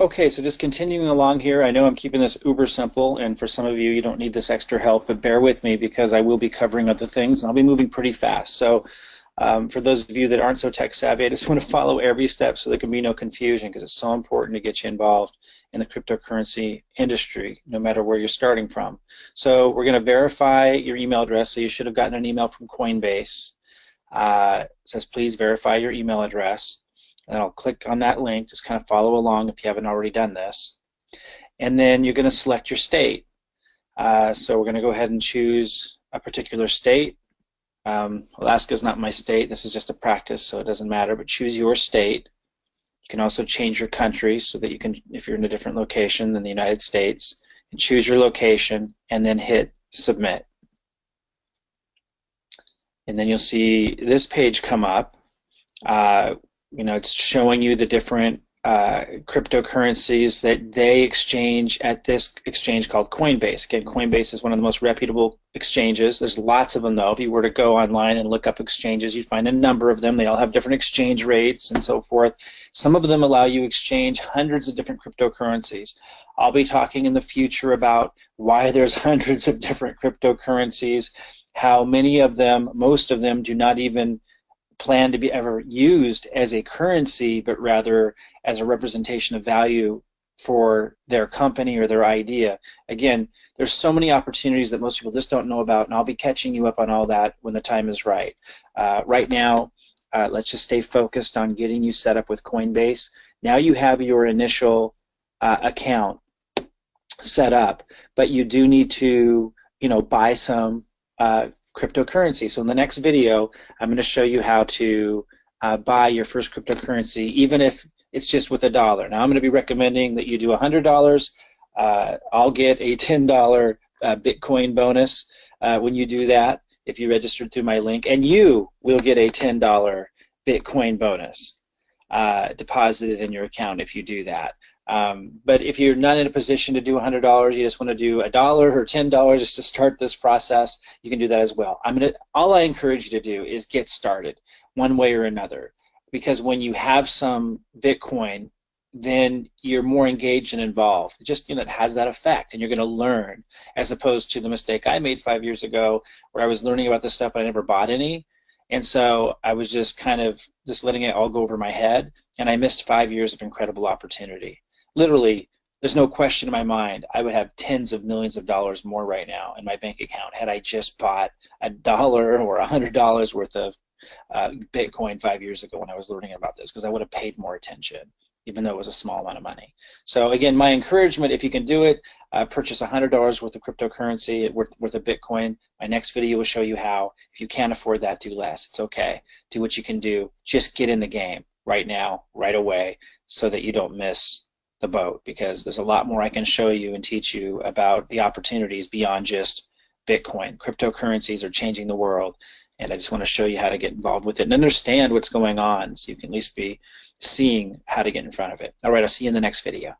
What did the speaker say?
Okay, so just continuing along here, I know I'm keeping this uber simple, and for some of you, you don't need this extra help, but bear with me because I will be covering other things, and I'll be moving pretty fast. So for those of you that aren't so tech savvy, I just want to follow every step so there can be no confusion because it's so important to get you involved in the cryptocurrency industry, no matter where you're starting from. So we're going to verify your email address, so you should have gotten an email from Coinbase. It says please verify your email address. And I'll click on that link, just kind of follow along if you haven't already done this. And then you're going to select your state. So we're going to go ahead and choose a particular state. Alaska is not my state. This is just a practice, so it doesn't matter, but choose your state. You can also change your country so that you can, if you're in a different location than the United States, and choose your location and then hit submit. And then you'll see this page come up. It's showing you the different cryptocurrencies that they exchange at this exchange called Coinbase. Again, Coinbase is one of the most reputable exchanges. There's lots of them, though. If you were to go online and look up exchanges, you'd find a number of them. They all have different exchange rates and so forth. Some of them allow you to exchange hundreds of different cryptocurrencies. I'll be talking in the future about why there's hundreds of different cryptocurrencies, how many of them, most of them, do not even plan to be ever used as a currency, but rather as a representation of value for their company or their idea. Again, there's so many opportunities that most people just don't know about, and I'll be catching you up on all that when the time is right. Right now, let's just stay focused on getting you set up with Coinbase. Now you have your initial account set up, but you do need to, buy some cryptocurrency. So in the next video, I'm going to show you how to buy your first cryptocurrency, even if it's just with $1. Now I'm going to be recommending that you do $100. I'll get a $10 Bitcoin bonus when you do that if you registered through my link, and you will get a $10 Bitcoin bonus deposited in your account if you do that. But if you're not in a position to do $100, you just want to do $1 or $10 just to start this process, you can do that as well. All I encourage you to do is get started one way or another, because when you have some Bitcoin, then you're more engaged and involved. It has that effect, and you're going to learn, as opposed to the mistake I made 5 years ago where I was learning about this stuff but I never bought any. And so I was just kind of just letting it all go over my head, and I missed 5 years of incredible opportunity. Literally, there's no question in my mind I would have tens of millions of dollars more right now in my bank account had I just bought $1 or $100 worth of Bitcoin 5 years ago when I was learning about this, because I would have paid more attention, even though it was a small amount of money. So again, my encouragement, if you can do it, purchase $100 worth of cryptocurrency worth of Bitcoin. My next video will show you how. If you can't afford that, do less. It's okay. Do what you can do. Just get in the game right now, right away, so that you don't miss the boat, because there's a lot more I can show you and teach you about the opportunities beyond just Bitcoin. Cryptocurrencies are changing the world, and I just want to show you how to get involved with it and understand what's going on so you can at least be seeing how to get in front of it. All right, I'll see you in the next video.